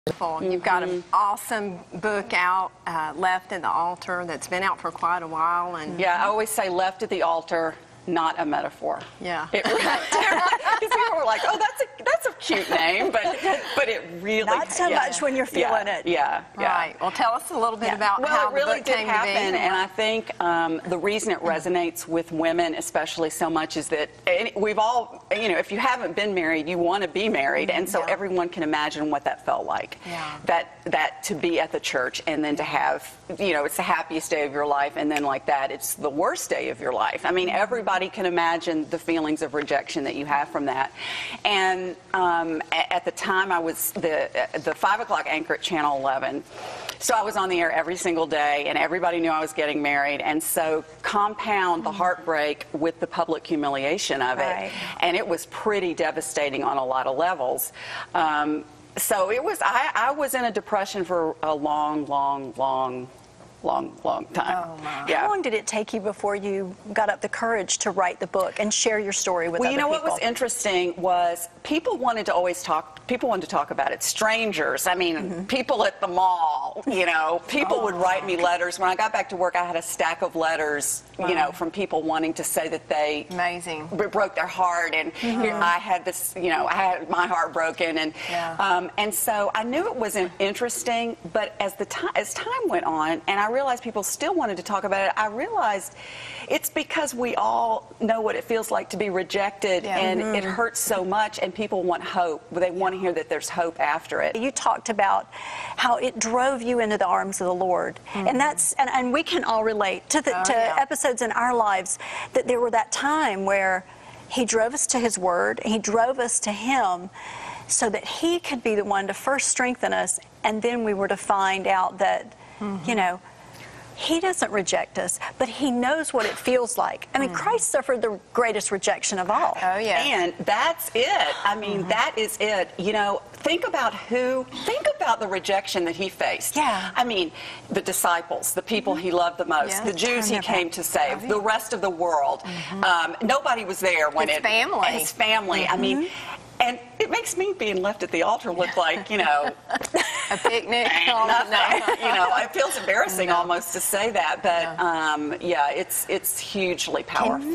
You've got an awesome book out, Left at the Altar, that's been out for quite a while. And yeah, I always say left at the altar, not a metaphor. Yeah. Because people were like, oh, that's a cute name, but it really not so much when you're feeling it. Yeah. Right. Well, tell us a little bit about how it really the book did came happen, to be. and I think the reason it resonates with women especially so much is that we've all, if you haven't been married, you want to be married, and so everyone can imagine what that felt like. Yeah. That to be at the church and then to have, it's the happiest day of your life, and then like that, it's the worst day of your life. I mean, everybody can imagine the feelings of rejection that you have from that. And at the time, I was the 5 o'clock anchor at Channel 11. So I was on the air every single day, and everybody knew I was getting married. And so compound the heartbreak with the public humiliation of it. And it was pretty devastating on a lot of levels. So it was, I was in a depression for a long time. Oh, my. Yeah. How long did it take you before you got up the courage to write the book and share your story with other people? Well, what was interesting was people wanted to talk about it. Strangers, I mean, people at the mall, people would write me letters. When I got back to work, I had a stack of letters, from people wanting to say that they broke their heart, and I had this, I had my heart broken, and so I knew it was interesting, but as time went on, and I realized people still wanted to talk about it, I realized it's because we all know what it feels like to be rejected, and it hurts so much, and people want hope. They want to hear that there's hope after it. You talked about how it drove you into the arms of the Lord, and that's and we can all relate to episodes in our lives that there were that time where He drove us to His Word, and He drove us to Him, so that He could be the one to first strengthen us, and then we were to find out that He doesn't reject us, but He knows what it feels like. I mean, Christ suffered the greatest rejection of all. Oh, yeah. And that's it. I mean, that is it. Think about the rejection that He faced. Yeah. I mean, the disciples, the people He loved the most, the Jews He came to save, the rest of the world. Nobody was there when His family. His family. I mean, and it makes me being left at the altar look like, a picnic. Nothing. It feels embarrassing almost to say that, but yeah, it's hugely powerful.